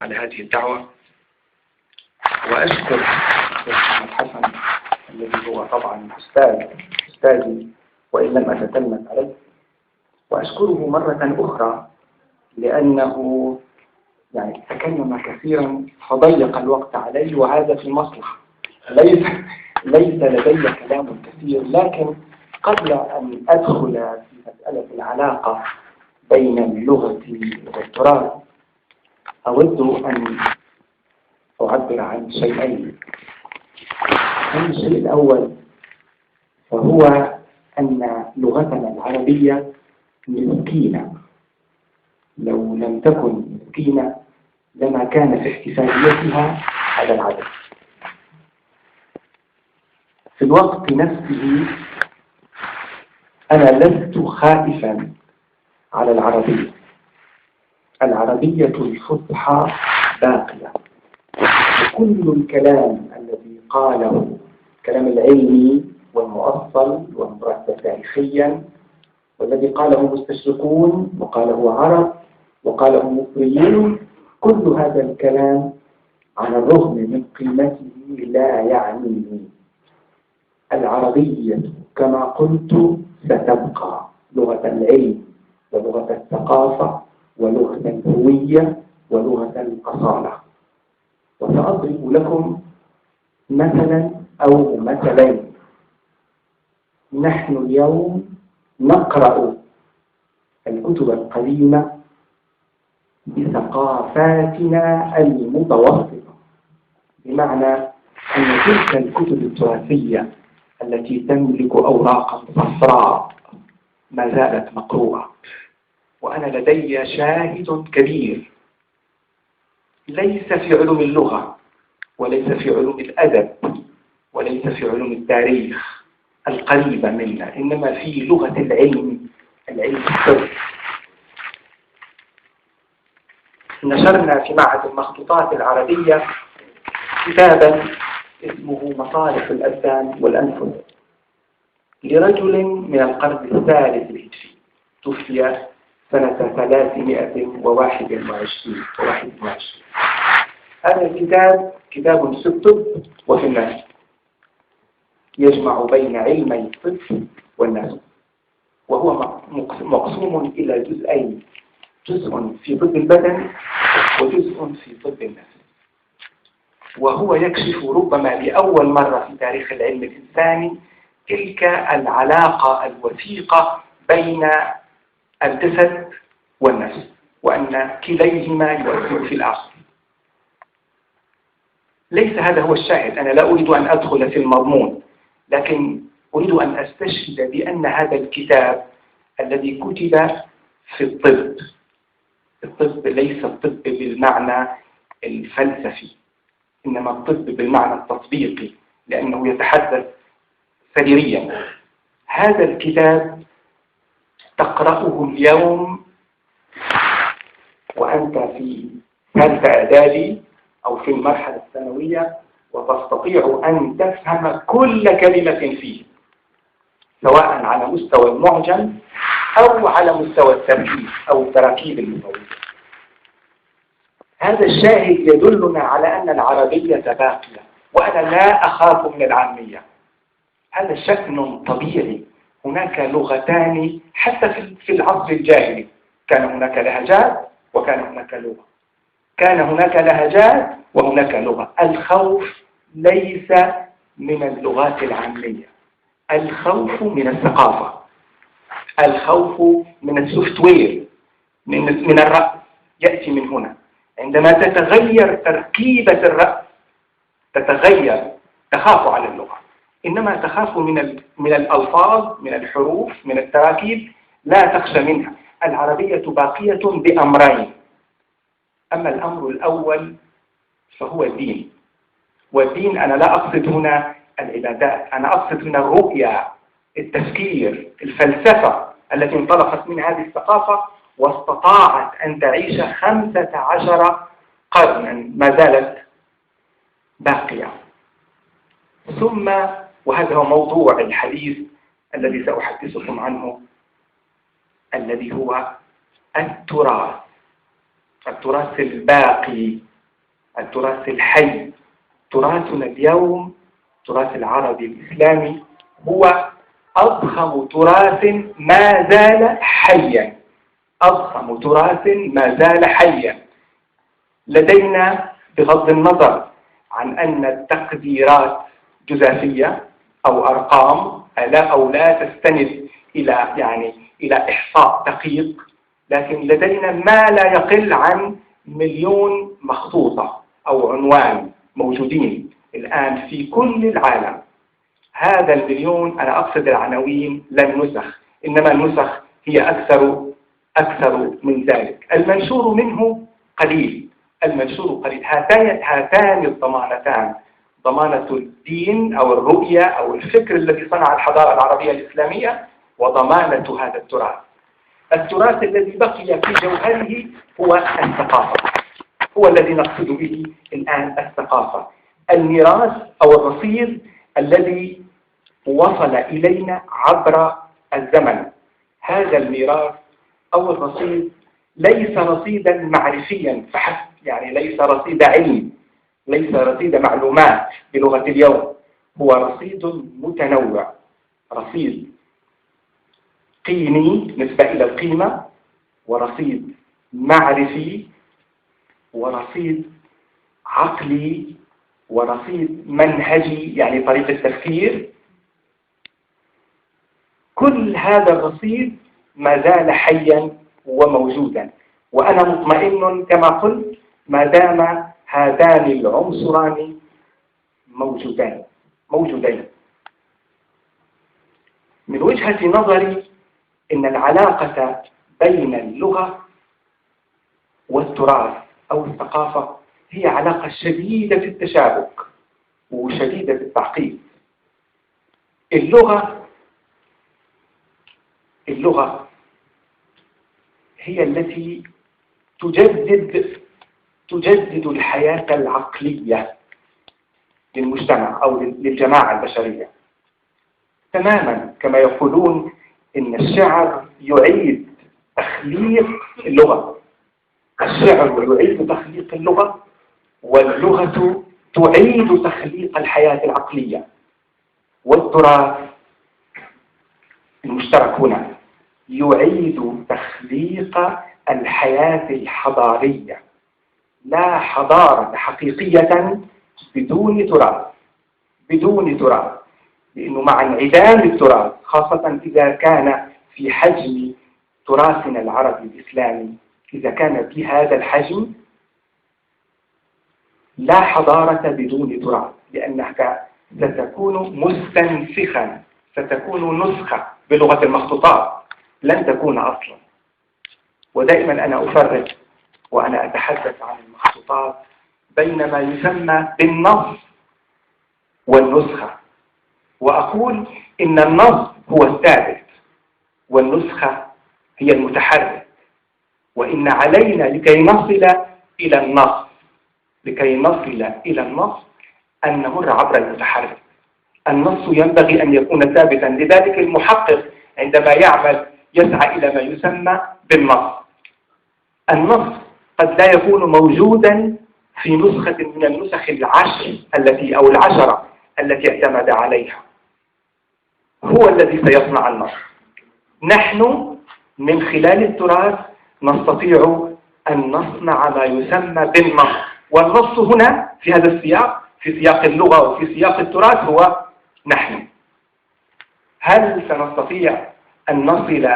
على هذه الدعوة، وأشكر محمد حسن الذي هو طبعا أستاذي وإن لم أتتلمذ عليه، وأشكره مرة أخرى لأنه تكلم كثيرا فضيق الوقت علي، وهذا في المصلحة. ليس لدي كلام كثير، لكن قبل أن أدخل في مسألة العلاقة بين اللغة والتراث أود أن أعبر عن شيئين. الشيء الأول فهو أن لغتنا العربية مسكينة، لو لم تكن مسكينة لما كان في احتفاليتها هذا العدد. في الوقت نفسه أنا لست خائفا على العربية الفصحى باقية، وكل الكلام الذي قاله الكلام العلمي والمؤصل والمرتب تاريخيا، والذي قاله مستشرقون وقاله عرب وقاله مصريون، كل هذا الكلام على الرغم من قيمته لا يعنيني. العربية كما قلت ستبقى لغة العلم ولغة الثقافة ولغة الهوية ولغة الأصالة. وسأضرب لكم مثلا أو مثلين. نحن اليوم نقرأ الكتب القديمة بثقافاتنا المتوسطة، بمعنى أن تلك الكتب التراثية التي تملك أوراقا صفراء ما زالت مقروءة. وأنا لدي شاهد كبير ليس في علوم اللغة وليس في علوم الأدب وليس في علوم التاريخ القريبة منا، إنما في لغة العلم الطب. نشرنا في معهد المخطوطات العربية كتابا اسمه مصالح الأبدان والأنفس لرجل من القرن الثالث الهجري، توفي سنة 321. هذا الكتاب كتاب في الطب وفي النسب، يجمع بين علمي الطب والنسب، وهو مقسوم إلى جزئين، جزء في طب البدن وجزء في طب النسب. وهو يكشف ربما لأول مرة في تاريخ العلم الإنساني تلك العلاقة الوثيقة بين الجسد والنفس، وأن كليهما يؤثر في الآخر. ليس هذا هو الشاهد، أنا لا أريد أن أدخل في المضمون، لكن أريد أن أستشهد بأن هذا الكتاب الذي كتب في الطب ليس الطب بالمعنى الفلسفي، إنما الطب بالمعنى التطبيقي، لأنه يتحدث سريريا. هذا الكتاب تقرأه اليوم وأنت في ثالثة إعدادي أو في المرحلة الثانوية، وتستطيع أن تفهم كل كلمة فيه، سواء على مستوى المعجم أو على مستوى التركيب أو التراكيب اللغوية. هذا الشاهد يدلنا على أن العربية باقية، وأنا لا أخاف من العامية. هذا شأن طبيعي. هناك لغتان حتى في العصر الجاهلي كان هناك لهجات وكان هناك لغة، كان هناك لهجات وهناك لغة. الخوف ليس من اللغات العامية، الخوف من الثقافة، الخوف من السوفت وير، من الرأس، يأتي من هنا. عندما تتغير تركيبة الرأس تتغير، تخاف على اللغة، إنما تخاف من الألفاظ، من الحروف، من التراكيب، لا تخشى منها. العربية باقية بأمرين. أما الأمر الأول فهو الدين، والدين أنا لا أقصد هنا العبادات، أنا أقصد هنا الرؤية، التفكير، الفلسفة التي انطلقت من هذه الثقافة واستطاعت أن تعيش 15 قرنا ما زالت باقية. ثم وهذا هو موضوع الحديث الذي سأحدثكم عنه، الذي هو التراث الباقي التراث الحي. تراثنا اليوم، تراث العربي الإسلامي، هو أضخم تراث ما زال حيا، أضخم تراث ما زال حيا. لدينا بغض النظر عن أن التقديرات جزافية أو أرقام لا تستند إلى إحصاء دقيق، لكن لدينا ما لا يقل عن 1,000,000 مخطوطة أو عنوان موجودين الآن في كل العالم. هذا 1,000,000، أنا أقصد العناوين لا النسخ، إنما النسخ هي أكثر من ذلك. المنشور منه قليل، هاتان الضمانتان، ضمانة الدين أو الرؤية أو الفكر الذي صنع الحضارة العربية الإسلامية، وضمانة هذا التراث الذي بقي في جوهره هو الثقافة، هو الذي نقصد به الآن الثقافة، الميراث أو الرصيد الذي وصل إلينا عبر الزمن. هذا الميراث أو الرصيد ليس رصيدا معرفيا فحسب، ليس رصيد علم، ليس رصيد معلومات بلغة اليوم، هو رصيد متنوع، رصيد قيمي نسبة إلى القيمة، ورصيد معرفي، ورصيد عقلي، ورصيد منهجي طريقة تفكير. كل هذا الرصيد ما زال حيا وموجودا، وأنا مطمئن كما قلت ما دام هذان العنصران موجودين. من وجهة نظري إن العلاقة بين اللغة والتراث أو الثقافة هي علاقة شديدة التشابك وشديدة التعقيد. اللغة هي التي تجدد الحياة العقلية للمجتمع أو للجماعة البشرية، تماما كما يقولون إن الشعر يعيد تخليق اللغة. الشعر يعيد تخليق اللغة، واللغة تعيد تخليق الحياة العقلية. والتراث المشترك هنا يعيد تخليق الحياة الحضارية. لا حضارة حقيقية بدون تراث، لأنه مع انعدام التراث، خاصة إذا كان في حجم تراثنا العربي الإسلامي، إذا كان بهذا الحجم، لا حضارة بدون تراث، لأنك ستكون مستنسخا، ستكون نسخة بلغة المخطوطات، لن تكون أصلا. ودائما أنا أفرق وأنا أتحدث عن المخطوطات بين ما يسمى بالنص والنسخة، وأقول إن النص هو الثابت والنسخة هي المتحرك، وإن علينا لكي نصل إلى النص أن نمر عبر المتحرك. النص ينبغي أن يكون ثابتا، لذلك المحقق عندما يعمل يسعى إلى ما يسمى بالنص. النص قد لا يكون موجودا في نسخة من النسخ العشرة التي اعتمد عليها، هو الذي سيصنع النص. نحن من خلال التراث نستطيع أن نصنع ما يسمى بالنص، والنص هنا في هذا السياق، في سياق اللغة وفي سياق التراث، هو نحن. هل سنستطيع أن نصل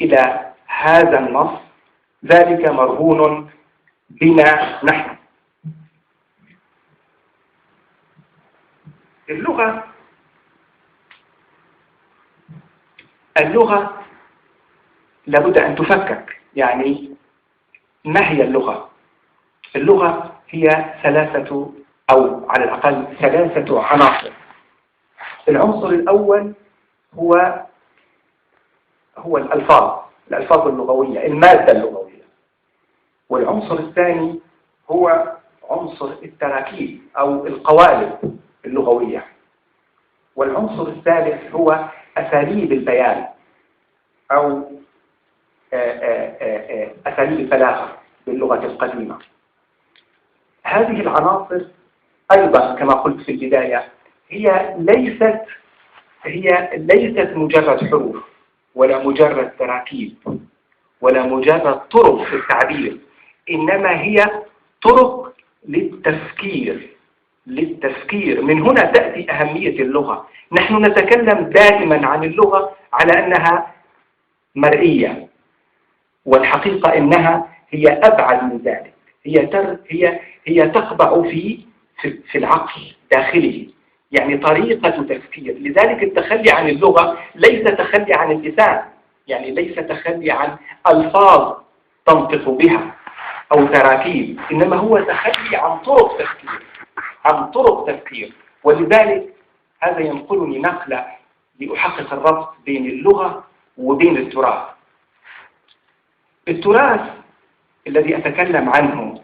إلى هذا النص؟ ذلك مرهون بنا نحن. اللغة لابد أن تفكك. ما هي اللغة؟ اللغة هي ثلاثة أو على الأقل 3 عناصر. العنصر الأول هو الألفاظ اللغوية، المادة اللغوية. والعنصر الثاني هو عنصر التراكيب أو القوالب اللغوية. والعنصر الثالث هو أساليب البيان أو أساليب البلاغة باللغة القديمة. هذه العناصر أيضا كما قلت في البداية هي ليست مجرد حروف ولا مجرد تراكيب ولا مجرد طرق في التعبير، إنما هي طرق للتفكير. من هنا تأتي أهمية اللغة. نحن نتكلم دائما عن اللغة على أنها مرئية، والحقيقة إنها هي أبعد من ذلك. هي تقبع في العقل داخله، يعني طريقة تفكير. لذلك التخلي عن اللغة ليس تخلي عن اللسان، يعني ليس تخلي عن ألفاظ تنطق بها أو تراكيب، إنما هو تخلي عن طرق تفكير. ولذلك هذا ينقلني نقلة لأحقق الربط بين اللغة وبين التراث. التراث الذي أتكلم عنه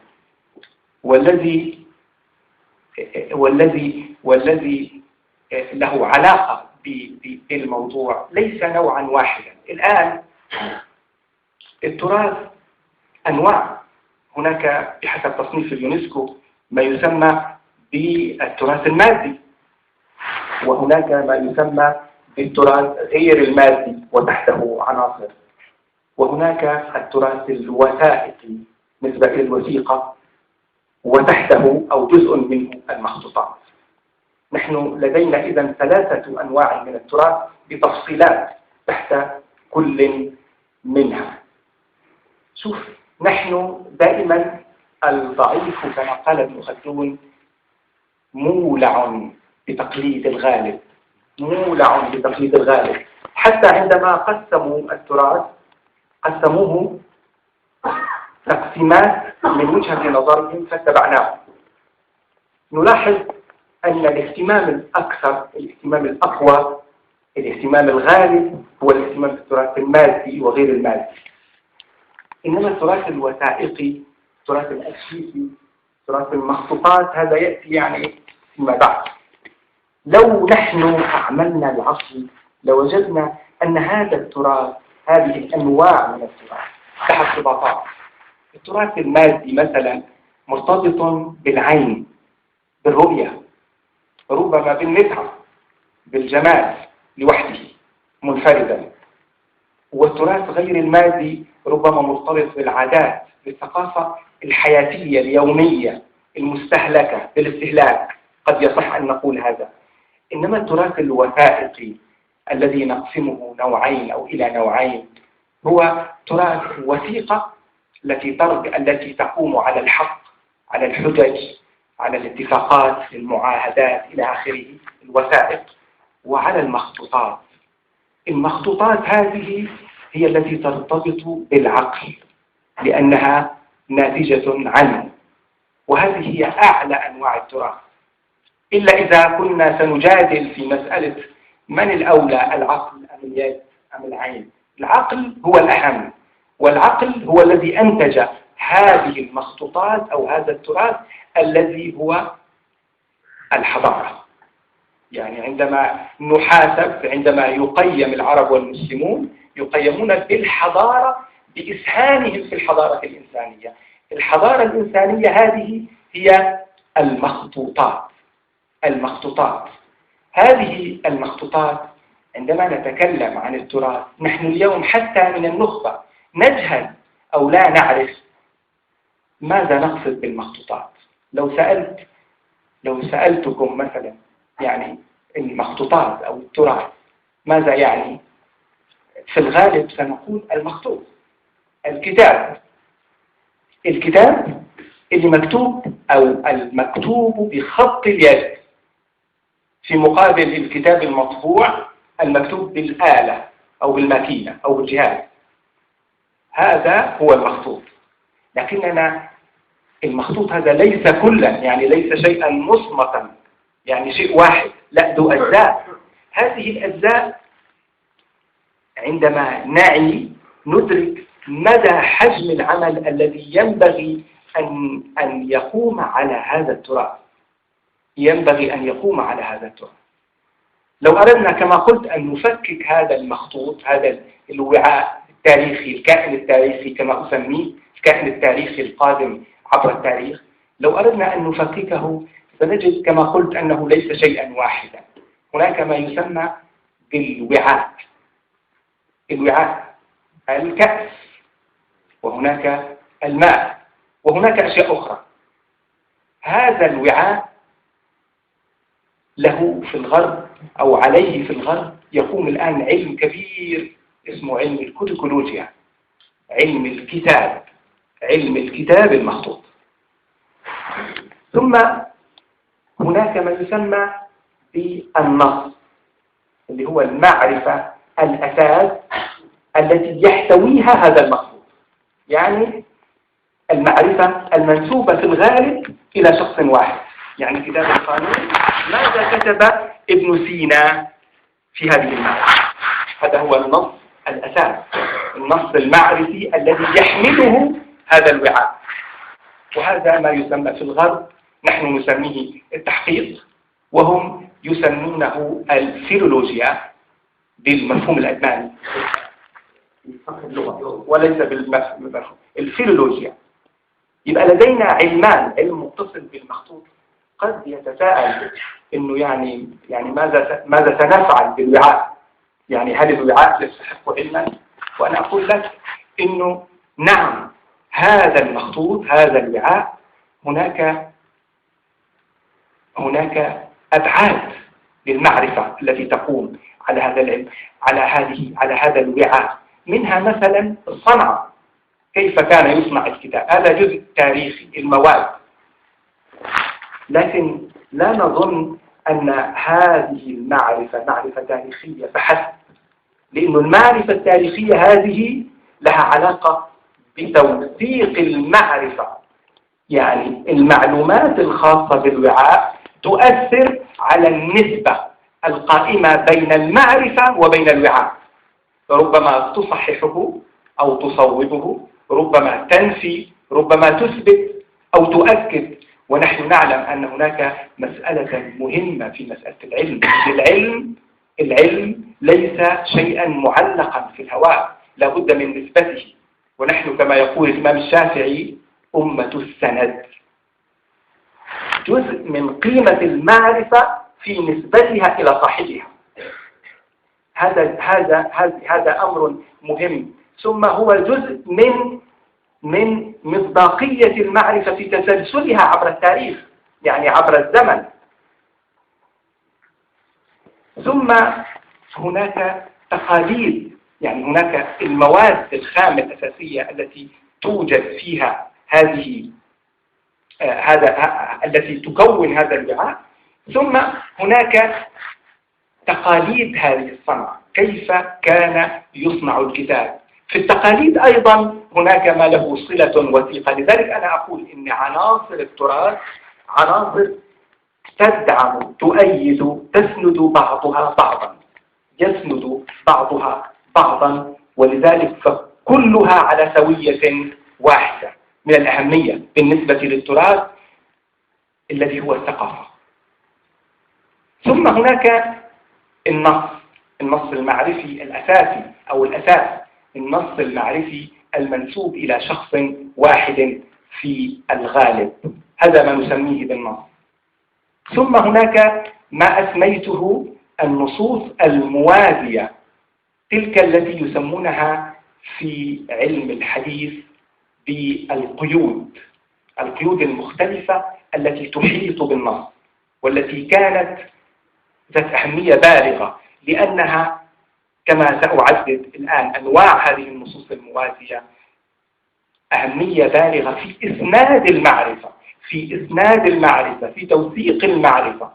والذي له علاقة بالموضوع ليس نوعا واحدا. الآن التراث أنواع. هناك بحسب تصنيف اليونسكو ما يسمى بالتراث المادي، وهناك ما يسمى بالتراث غير المادي وتحته عناصر، وهناك التراث الوثائقي نسبة إلى الوثيقة وتحته أو جزء منه المخطوطات. نحن لدينا إذن 3 أنواع من التراث بتفصيلات تحت كل منها. شوف، نحن دائما الضعيف كما قال ابن خلدون مولع بتقليد الغالب، حتى عندما قسموا التراث قسموه تقسيمات من وجهة نظرهم فاتبعناه. نلاحظ أن الاهتمام الأكثر، الاهتمام الأقوى، الاهتمام الغالب هو الاهتمام بالتراث المادي وغير المادي. إنما التراث الوثائقي، التراث الأرشيفي، تراث المخطوطات هذا يأتي يعني فيما بعد. لو نحن أعملنا العقل لوجدنا أن هذا التراث، هذه الأنواع من التراث لها ارتباطات. التراث المادي مثلا مرتبط بالعين، بالرؤية، ربما بالمتعة، بالجمال لوحده منفردا. والتراث غير المادي ربما مرتبط بالعادات، بالثقافة الحياتية اليومية المستهلكة، بالاستهلاك، قد يصح أن نقول هذا. إنما التراث الوثائقي الذي نقسمه نوعين أو إلى نوعين هو تراث وثيقة التي تقوم على الحق، على الحجج، على الاتفاقات، المعاهدات إلى آخره، الوثائق، وعلى المخطوطات. المخطوطات هذه هي التي ترتبط بالعقل لأنها ناتجة عنه، وهذه هي أعلى أنواع التراث. إلا إذا كنا سنجادل في مسألة من الأولى، العقل أم اليد أم العين. العقل هو الأهم، والعقل هو الذي أنتج هذه المخطوطات أو هذا التراث الذي هو الحضارة. يعني عندما نحاسب، عندما يقيم العرب والمسلمون يقيمون بالحضارة، بإسهامهم في الحضارة الإنسانية. الحضارة الإنسانية هذه هي المخطوطات. هذه المخطوطات عندما نتكلم عن التراث نحن اليوم حتى من النخبة نجهل أو لا نعرف ماذا نقصد بالمخطوطات. لو سألتكم مثلا يعني المخطوطات أو التراث ماذا يعني؟ في الغالب سنقول المخطوط، الكتاب اللي مكتوب أو المكتوب بخط اليد، في مقابل الكتاب المطبوع المكتوب بالآلة أو بالماكينة أو بالجهاز. هذا هو المخطوط. لكننا المخطوط هذا ليس كلا، يعني ليس شيئا مصمتا، يعني شيء واحد، لا، ذو أجزاء. هذه الأجزاء عندما نعي ندرك مدى حجم العمل الذي ينبغي أن يقوم على هذا التراث. لو أردنا كما قلت أن نفكك هذا المخطوط، هذا الوعاء التاريخي، الكائن التاريخي كما أسميه، الكائن التاريخي القادم عبر التاريخ، لو أردنا أن نفككه سنجد كما قلت أنه ليس شيئا واحدا. هناك ما يسمى بالوعاء، الوعاء الكأس، وهناك الماء، وهناك أشياء أخرى. هذا الوعاء له في الغرب أو عليه في الغرب يقوم الآن علم كبير اسمه علم الكوديكولوجيا، علم الكتاب، علم الكتاب المخطوط. ثم هناك ما يسمى بالنص اللي هو المعرفة الأساس التي يحتويها هذا المخطوط، يعني المعرفة المنسوبة في الغالب إلى شخص واحد. يعني كتاب القانون ماذا كتب ابن سينا في هذه المعرفة؟ هذا هو النص الأساس، النص المعرفي الذي يحمله هذا الوعاء. وهذا ما يسمى في الغرب، نحن نسميه التحقيق، وهم يسمونه الفيلولوجيا بالمفهوم الألماني وليس بالمفهوم الفيلولوجيا. يبقى لدينا علمان، علم متصل بالمخطوط. قد يتساءل إنه يعني ماذا سنفعل بالوعاء؟ يعني هل الوعاء يستحق علما؟ وأنا أقول لك إنه نعم، هذا المخطوط، هذا الوعاء، هناك أبعاد للمعرفة التي تقوم على هذا العلم، على هذا الوعاء. منها مثلا الصنعة، كيف كان يصنع الكتاب، هذا جزء تاريخي، المواد. لكن لا نظن أن هذه المعرفة معرفة تاريخية فحسب، لأن المعرفة التاريخية هذه لها علاقة بتوثيق المعرفة، يعني المعلومات الخاصة بالوعاء تؤثر على النسبة القائمة بين المعرفة وبين الوعاء، فربما تصححه أو تصوبه، ربما تنفي، ربما تثبت أو تؤكد. ونحن نعلم أن هناك مسألة مهمة في مسألة العلم. العلم ليس شيئا معلقا في الهواء، لا بد من نسبته. ونحن كما يقول الإمام الشافعي أمة السند. جزء من قيمة المعرفة في نسبتها إلى صاحبها. هذا أمر مهم. ثم هو جزء من مصداقية المعرفة في تسلسلها عبر التاريخ، يعني عبر الزمن. ثم هناك تقاليد، يعني هناك المواد الخام الأساسية التي توجد فيها التي تكون هذا الوعاء. ثم هناك تقاليد هذه الصنعة، كيف كان يصنع الكتاب. في التقاليد أيضا هناك ما له صلة وثيقة. لذلك أنا أقول إن عناصر التراث عناصر تدعم، تؤيد، تسند بعضها بعضا، يسند بعضها بعضا، ولذلك فكلها على سوية واحدة من الأهمية بالنسبة للتراث الذي هو الثقافة. ثم هناك النص المعرفي الأساسي أو الأساس، النص المعرفي المنسوب إلى شخص واحد في الغالب، هذا ما نسميه بالنص. ثم هناك ما أسميته النصوص الموازية، تلك التي يسمونها في علم الحديث بالقيود، القيود المختلفة التي تحيط بالنص، والتي كانت ذات أهمية بالغة، لأنها كما سأعدد الآن أنواع هذه النصوص الموازية أهمية بالغة في إسناد المعرفة، في توثيق المعرفة.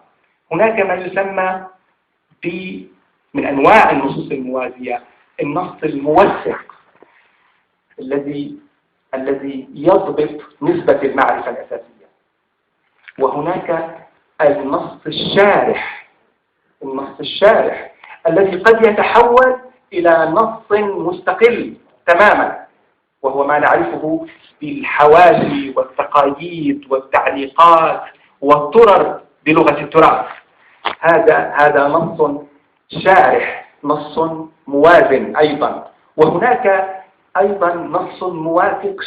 هناك ما يسمى من أنواع النصوص الموازية النص الموثق الذي يضبط نسبة المعرفة الأساسية. وهناك النص الشارح الذي قد يتحول إلى نص مستقل تماما، وهو ما نعرفه بالحواشي والتقاييد والتعليقات والطرر بلغة التراث. هذا نص شارح، نص موازن أيضا. وهناك أيضا نص موثق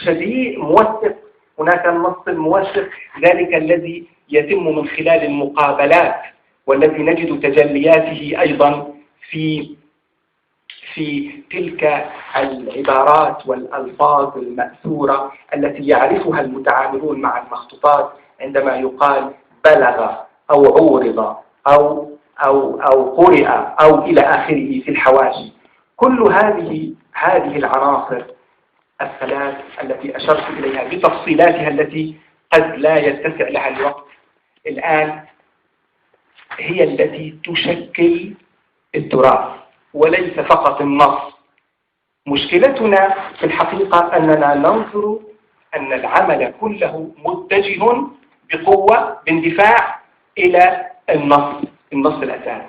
هناك النص الموثق، ذلك الذي يتم من خلال المقابلات، والذي نجد تجلياته أيضا في تلك العبارات والألفاظ المأثورة التي يعرفها المتعاملون مع المخطوطات، عندما يقال بلغ أو عورض أو قرئ أو إلى آخره في الحواشي. كل هذه العناصر الثلاث التي أشرت إليها بتفصيلاتها التي قد لا يتسع لها الوقت الآن هي التي تشكل التراث وليس فقط النص. مشكلتنا في الحقيقة أننا ننظر أن العمل كله متجه بقوة باندفاع إلى النص الأساسي،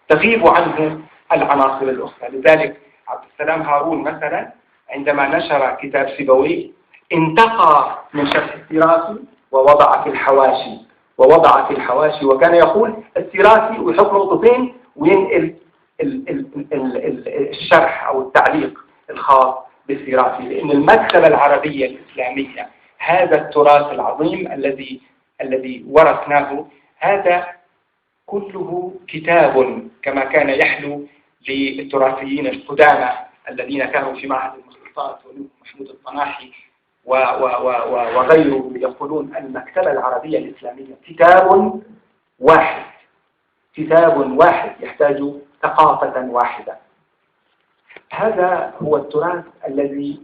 تغيب عنه العناصر الأخرى. لذلك عبد السلام هارون مثلا عندما نشر كتاب سيبويه انتقى من شرح السيراسي ووضع في الحواشي وكان يقول السيراسي ويحط نقطتين وينقل الشرح أو التعليق الخاص بالسيراسي، لأن المكتبة العربية الإسلامية، هذا التراث العظيم الذي ورثناه، هذا كله كتاب كما كان يحلو للتراثيين القدامى الذين كانوا في معهد المخطوطات ومحمود الطناحي وغيره، يقولون المكتبة العربية الإسلامية كتاب واحد يحتاج ثقافة واحدة. هذا هو التراث الذي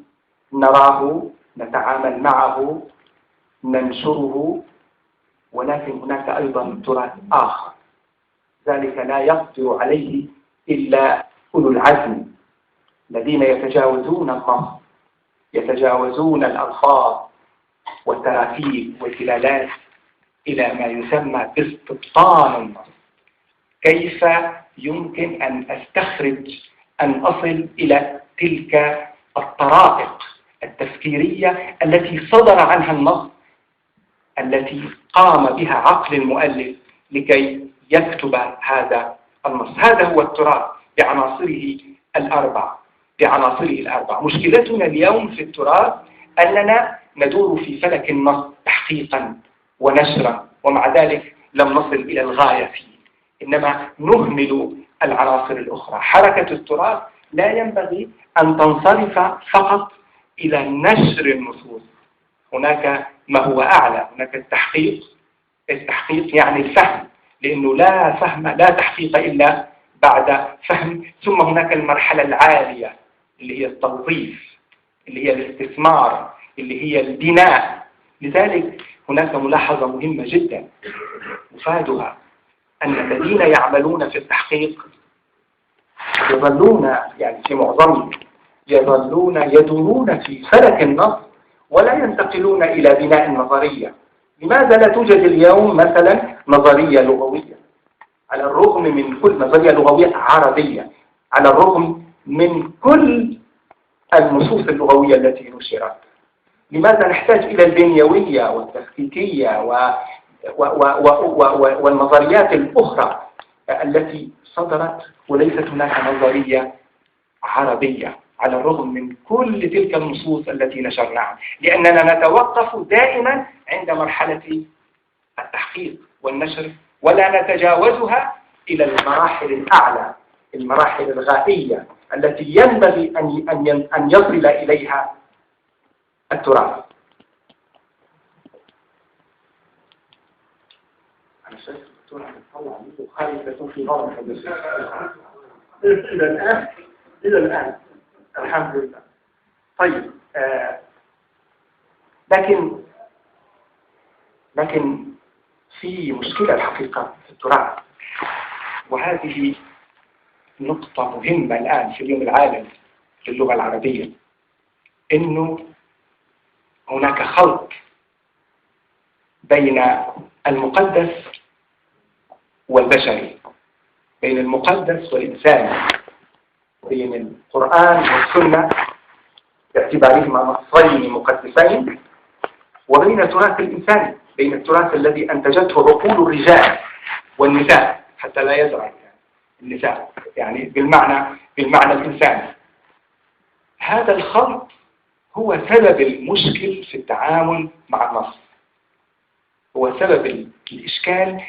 نراه، نتعامل معه، ننشره، ولكن هناك أيضا تراث آخر، ذلك لا يقدر عليه إلا أولو العزم الذين يتجاوزون النص، يتجاوزون الألفاظ والتراكيب والدلالات إلى ما يسمى باستبطان النص. كيف يمكن أن أستخرج أن أصل إلى تلك الطرائق التفكيرية التي صدر عنها النص، التي قام بها عقل المؤلف لكي يكتب هذا النص. هذا هو التراث بعناصره الأربع. مشكلتنا اليوم في التراث أننا ندور في فلك النص تحقيقا ونشرا، ومع ذلك لم نصل إلى الغاية فيه، إنما نهمل العناصر الأخرى. حركة التراث لا ينبغي أن تنصرف فقط إلى نشر النصوص، هناك ما هو أعلى، هناك التحقيق يعني الفهم، لأنه لا تحقيق إلا بعد فهم. ثم هناك المرحلة العالية اللي هي التوظيف، اللي هي الاستثمار، اللي هي البناء. لذلك هناك ملاحظة مهمة جدا مفادها أن الذين يعملون في التحقيق يظلون، يعني في معظمهم يدورون في فلك النص ولا ينتقلون إلى بناء النظرية. لماذا لا توجد اليوم مثلا نظرية لغوية، على الرغم من كل نظرية لغوية عربية، على الرغم من كل النصوص اللغوية التي نشرت؟ لماذا نحتاج إلى البنيوية والتفكيكية والنظريات الأخرى التي صدرت وليست هناك نظرية عربية على الرغم من كل تلك النصوص التي نشرناها؟ لأننا نتوقف دائما عند مرحلة التحقيق والنشر ولا نتجاوزها إلى المراحل الأعلى، المراحل الغائية التي ينبغي أن يصل إليها التراث. أنا شايف الدكتور عم يطلع منه خالصة في نظام إلى الآن الحمد لله. طيب، لكن في مشكلة الحقيقة في التراث، وهذه نقطة مهمة الآن في اليوم العالمي للغة العربية، إنه هناك خلط بين المقدس والبشري، بين المقدس والإنسان، بين القرآن والسنة باعتبارهما نصين مقدسين، وبين التراث الإنساني، بين التراث الذي أنتجته عقول الرجال والنساء، حتى لا يزعل النساء، يعني بالمعنى الإنساني. هذا الخلط هو سبب المشكل في التعامل مع النص، هو سبب الإشكال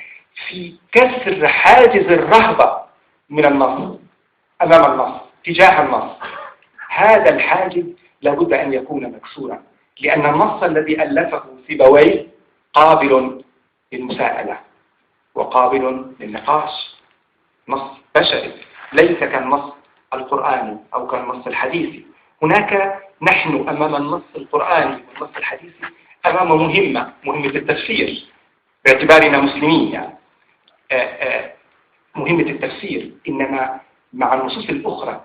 في كسر حاجز الرهبة من النص أمام النص تجاه النص. هذا الحاجز لابد أن يكون مكسورا، لأن النص الذي ألفه سيبويه قابل للمساءلة وقابل للنقاش، نص بشري ليس كالنص القرآني أو كالنص الحديثي. هناك نحن أمام النص القرآني والنص الحديثي أمام مهمة التفسير باعتبارنا مسلمين، يعني مهمة التفسير. إنما مع النصوص الأخرى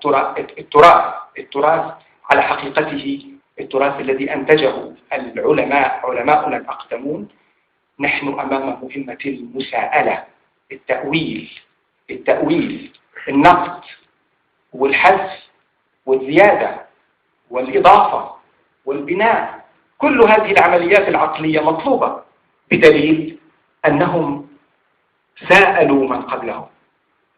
التراث على حقيقته، التراث الذي أنتجه علماؤنا الأقدمون، نحن أمام مهمة المساءلة، التأويل، النقد والحذف والزيادة والإضافة والبناء. كل هذه العمليات العقلية مطلوبة، بدليل أنهم سألوا من قبلهم،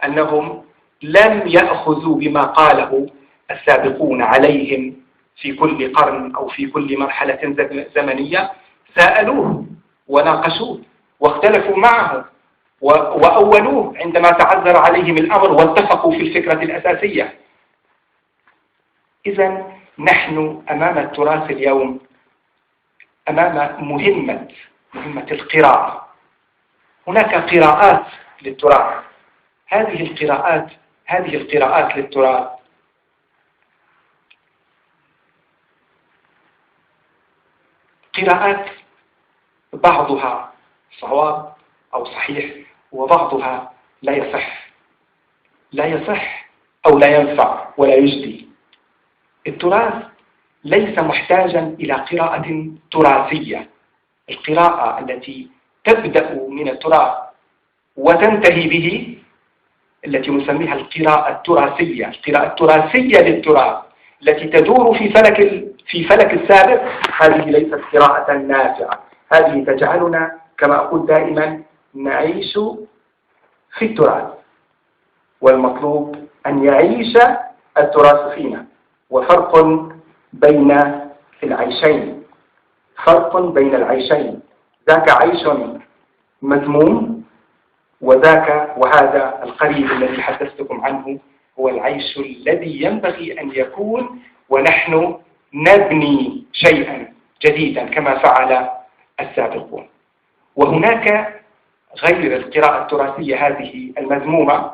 أنهم لم يأخذوا بما قاله السابقون عليهم في كل قرن أو في كل مرحلة زمنية، سألوه وناقشوه واختلفوا معه وأولوه عندما تعذر عليهم الأمر واتفقوا في الفكرة الأساسية. إذن نحن أمام التراث اليوم أمام مهمة القراءة. هناك قراءات للتراث، هذه القراءات للتراث قراءات بعضها صواب أو صحيح، وبعضها لا يصح أو لا ينفع ولا يجدي. التراث ليس محتاجا إلى قراءة تراثية. القراءة التي تبدأ من التراث وتنتهي به التي نسميها القراءة التراثية للتراث التي تدور في فلك السابق، هذه ليست قراءة نافعة. هذه تجعلنا كما أقول دائما نعيش في التراث، والمطلوب أن يعيش التراث فينا. وفرق بين العيشين، ذاك عيش مذموم، وهذا القريب الذي حدثتكم عنه هو العيش الذي ينبغي أن يكون، ونحن نبني شيئا جديدا كما فعل السابقون. وهناك غير القراءة التراثية هذه المذمومة،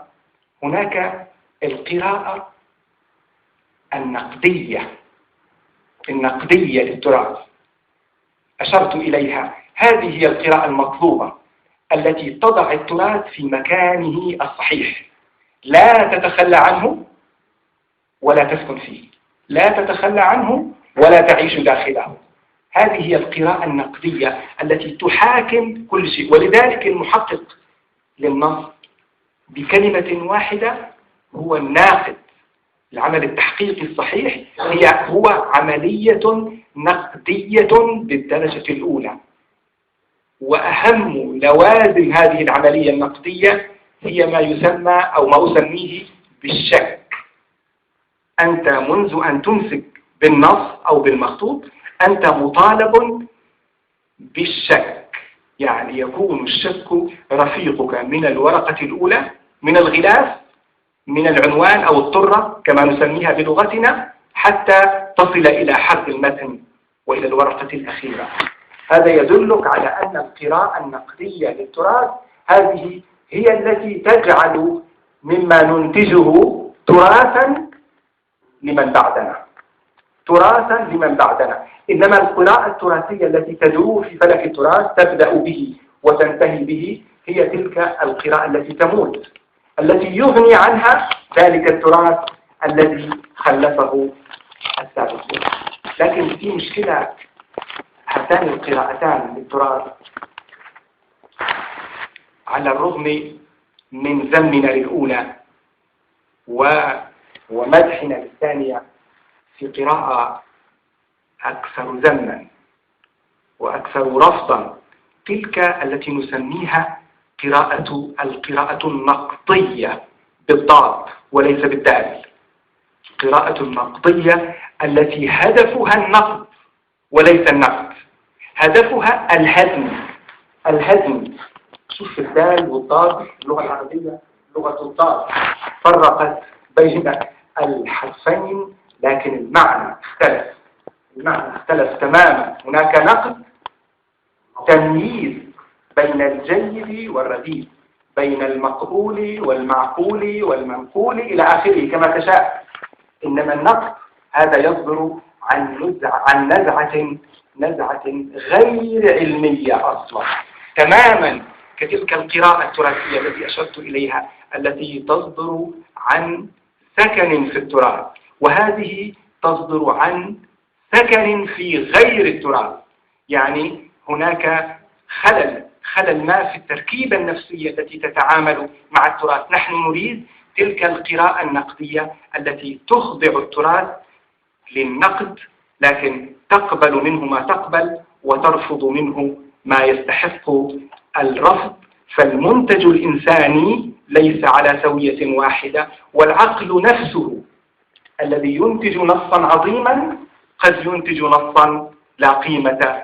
هناك القراءة النقدية للتراث أشرت إليها. هذه هي القراءة المطلوبة التي تضع التراث في مكانه الصحيح، لا تتخلى عنه ولا تسكن فيه، لا تتخلى عنه ولا تعيش داخله. هذه هي القراءة النقدية التي تحاكم كل شيء. ولذلك المحقق للنص بكلمة واحدة هو الناقد. العمل التحقيقي الصحيح هو عملية نقدية بالدرجة الأولى، وأهم لوازم هذه العملية النقدية هي ما يسمى أو ما أسميه بالشك. أنت منذ أن تمسك بالنص أو بالمخطوط أنت مطالب بالشك، يعني يكون الشك رفيقك من الورقة الأولى، من الغلاف، من العنوان أو الطرة كما نسميها بلغتنا، حتى تصل إلى حرف المتن وإلى الورقة الأخيرة. هذا يدلك على أن القراءة النقدية للتراث هذه هي التي تجعل مما ننتجه تراثا لمن بعدنا. إنما القراءة التراثية التي تدور في فلك التراث تبدأ به وتنتهي به هي تلك القراءة التي تموت، التي يغني عنها ذلك التراث الذي خلفه السابقون. لكن في مشكلة، هاتان القراءتان للتراث على الرغم من ذمنا للأولى ومدحنا للثانية، في قراءة أكثر ذما وأكثر رفضا، تلك التي نسميها القراءة النقدية بالضاد وليس بالدال. قراءة نقدية التي هدفها النقد وليس النقد، هدفها الهدم. شوف الدال والضاد، اللغة العربية لغة الضاد فرقت بين الحرفين، لكن المعنى اختلف تماما. هناك نقد، تمييز بين الجيد والرديء، بين المقبول والمعقول والمنقول إلى آخره كما تشاء. إنما النقد هذا يصدر عن نزعة غير علمية أصلا، تماما كتلك القراءة التراثية التي أشرت إليها، التي تصدر عن سكن في التراث، وهذه تصدر عن سكن في غير التراث. يعني هناك خلل ما في التركيبة النفسية التي تتعامل مع التراث. نحن نريد تلك القراءة النقدية التي تخضع التراث للنقد، لكن تقبل منه ما تقبل وترفض منه ما يستحق الرفض. فالمنتج الإنساني ليس على سوية واحدة، والعقل نفسه الذي ينتج نصا عظيما قد ينتج نصا لا قيمة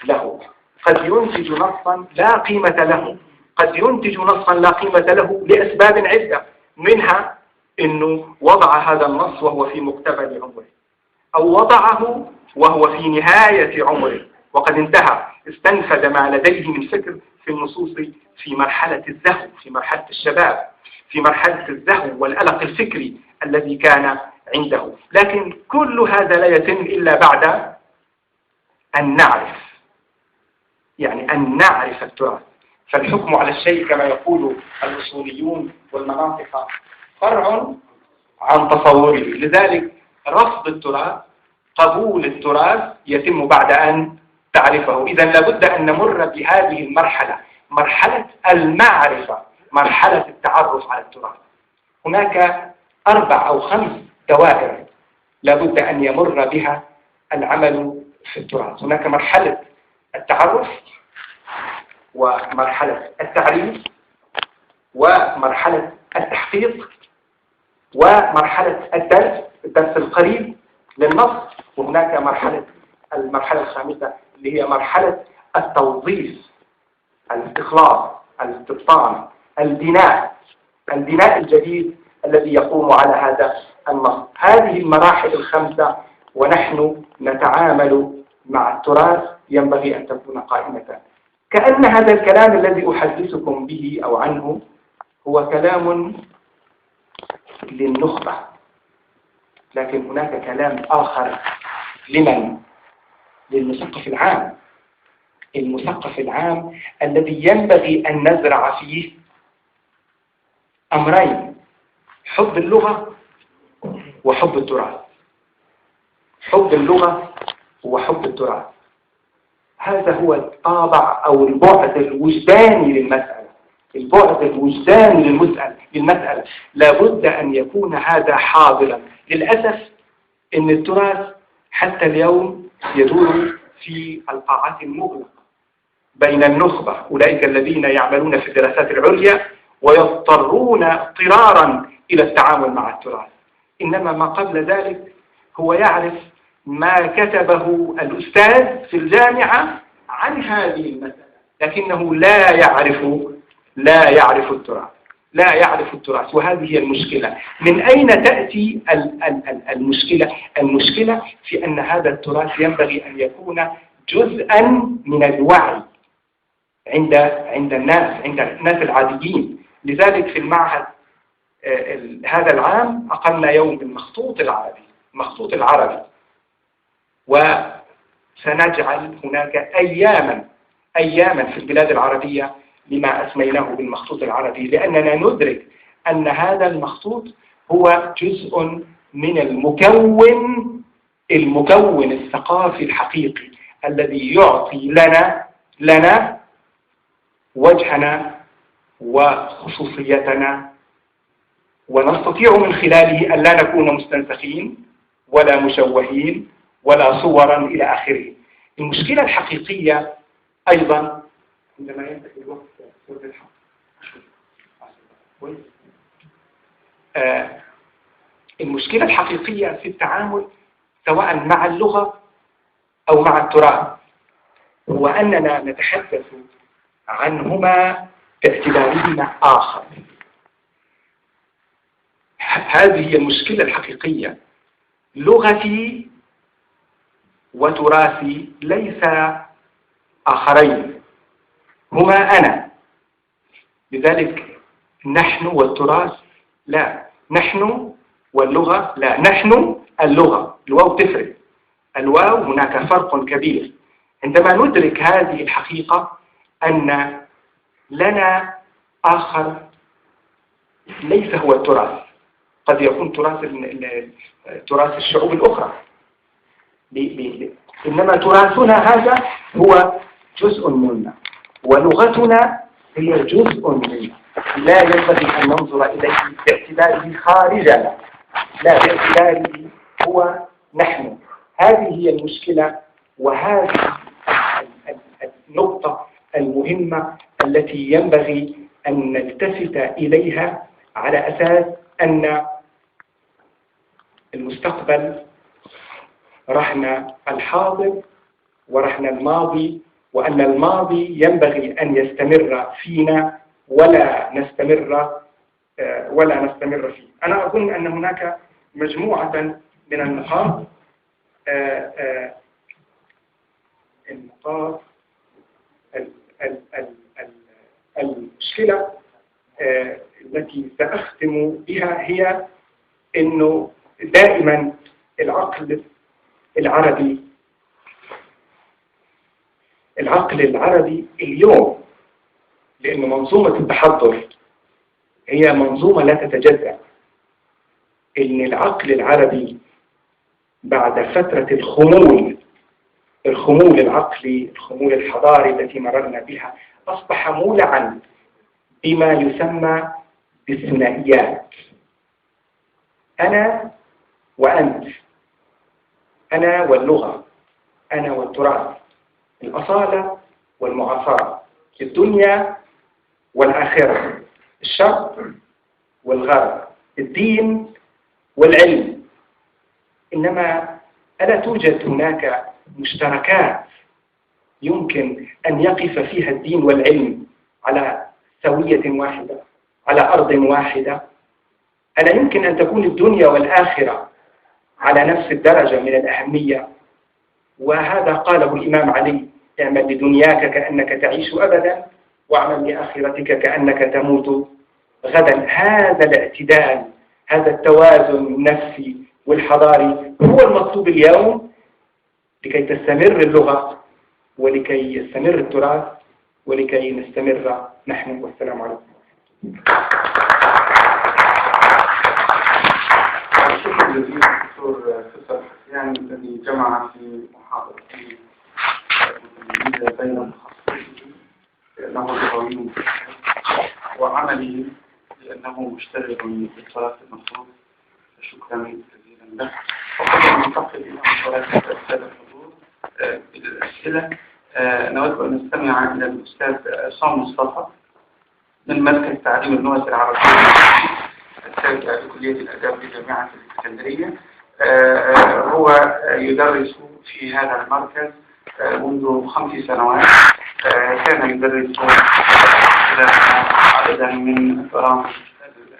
له، قد ينتج نصا لا قيمة له، قد ينتج نصا لا قيمة له لأسباب عدة، منها أنه وضع هذا النص وهو في مقتبل عمره، أو وضعه وهو في نهاية عمره وقد انتهى، استنفذ ما لديه من فكر في النصوص في مرحلة الزهو، في مرحلة الشباب، في مرحلة الزهو والقلق الفكري الذي كان عنده. لكن كل هذا لا يتم إلا بعد أن نعرف، يعني أن نعرف التراث. فالحكم على الشيء كما يقول الأصوليون والمناطق فرع عن تصوره. لذلك رفض التراث، قبول التراث يتم بعد أن تعرفه. إذا لابد أن نمر بهذه المرحلة، مرحلة المعرفة، مرحلة التعرف على التراث. هناك 4 أو 5 دوائر لابد أن يمر بها العمل في التراث. هناك مرحلة التعرف، ومرحلة التعريف، ومرحلة التحقيق، ومرحلة الدرس القريب للنص، وهناك المرحلة الخامسة اللي هي مرحلة التوظيف، الاستخلاص، الاستبطان، البناء الجديد الذي يقوم على هذا النص. هذه المراحل ال5 ونحن نتعامل مع التراث ينبغي أن تكون قائمة. كأن هذا الكلام الذي أحدثكم به أو عنه هو كلام للنخبة، لكن هناك كلام آخر لمن؟ للمثقف العام. المثقف العام الذي ينبغي أن نزرع فيه أمرين: حب اللغة وحب التراث. حب اللغة وحب التراث، هذا هو الطابع أو البعد الوجداني للمسألة، البعد الوجداني للمسألة. لابد أن يكون هذا حاضرا. للأسف أن التراث حتى اليوم يدور في القاعات المغلقة بين النخبة، أولئك الذين يعملون في الدراسات العليا ويضطرون اضطرارا إلى التعامل مع التراث. إنما ما قبل ذلك هو يعرف ما كتبه الأستاذ في الجامعة عن هذه المسألة، لكنه لا يعرف التراث، لا يعرف التراث. وهذه هي المشكلة. من أين تأتي المشكلة؟ المشكلة في أن هذا التراث ينبغي أن يكون جزءا من الوعي عند الناس العاديين. لذلك في المعهد هذا العام أقمنا يوم بالمخطوط العربي، وسنجعل هناك أياما في البلاد العربية لما أسميناه بالمخطوط العربي، لأننا ندرك أن هذا المخطوط هو جزء من المكون الثقافي الحقيقي الذي يعطي لنا وجهنا وخصوصيتنا، ونستطيع من خلاله أن لا نكون مستنسخين ولا مشوهين ولا صورا إلى آخره. المشكلة الحقيقية أيضا عندما ينتهي الوقت سورة الحق المشكلة الحقيقية في التعامل سواء مع اللغة أو مع التراث هو أننا نتحدث عنهما باعتبارهما آخر. هذه هي المشكلة الحقيقية. لغتي وتراثي ليس آخرين، هما أنا. لذلك نحن والتراث لا، نحن واللغة لا، نحن اللغة. الواو تفرق، الواو هناك فرق كبير. عندما ندرك هذه الحقيقة أن لنا آخر ليس هو التراث، قد يكون تراث الشعوب الأخرى، إنما تراثنا هذا هو جزء منا، ولغتنا هي جزء منا. لا ينبغي أن ننظر إليه باعتباره خارجنا، لا، باعتباره هو نحن. هذه هي المشكلة، وهذه النقطة المهمة التي ينبغي أن نلتفت إليها، على أساس أن المستقبل رهن الحاضر ورهن الماضي، وأن الماضي ينبغي أن يستمر فينا ولا نستمر فيه. أنا أظن أن هناك مجموعة من النقاط المشكلة التي سأختم بها هي أنه دائما العقل العربي اليوم، لأنه منظومة التحضر هي منظومة لا تتجزأ، إن العقل العربي بعد فترة الخمول العقلي، الخمول الحضاري التي مررنا بها، أصبح مولعا بما يسمى بالثنائيات. أنا وأنت، أنا واللغة، أنا والتراث، الأصالة والمعاصرة، الدنيا والآخرة، الشرق والغرب، الدين والعلم. إنما ألا توجد هناك مشتركات يمكن أن يقف فيها الدين والعلم على سوية واحدة، على أرض واحدة؟ ألا يمكن أن تكون الدنيا والآخرة على نفس الدرجة من الأهمية؟ وهذا قاله الإمام علي: اعمل لدنياك كأنك تعيش أبدا، واعمل لآخرتك كأنك تموت غدا. هذا الاعتدال، هذا التوازن النفسي والحضاري هو المطلوب اليوم لكي تستمر اللغة، ولكي يستمر التراث، ولكي نستمر نحن. والسلام عليكم. شكرا جزيلا دكتور فيصل حسيان الذي جمع في محاضرته بين تخصصه لأنه لغوي وعمله لأنه مشتغل بالتراث النصوص. شكرا جزيلا له. وقبل أن ننتقل إلى مشاركة السادة الحضور بالأسئلة، نود أن نستمع إلى الأستاذ عصام مصطفى من مركز تعليم اللغة العربية التابع لكلية الآداب بجامعة الإسكندرية. هو يدرس في هذا المركز منذ 5 سنوات. كان يدرس عددا من البرامج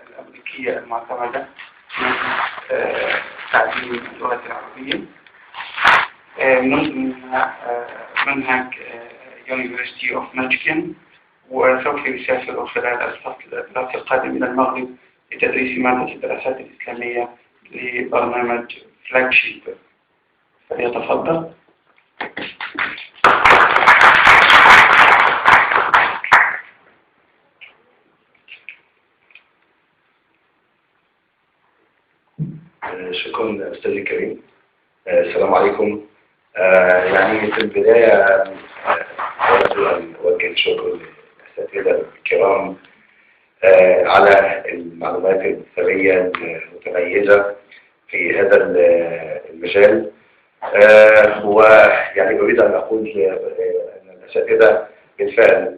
الأمريكية المعتمدة في تعليم اللغة العربية، منها منهج University of Michigan، وسوف يسافر خلال الفصل الدراسي القادم إلى المغرب لتدريس مادة الدراسات الإسلامية لبرنامج فلاجشيب. فليتفضل. شكرا أستاذي الكريم. السلام عليكم. يعني في البداية أود أن أوجه الشكر للأساتذة الكرام على المعلومات الثرية المتميزة في هذا المجال. ويعني أريد أن أقول أن الأساتذة بالفعل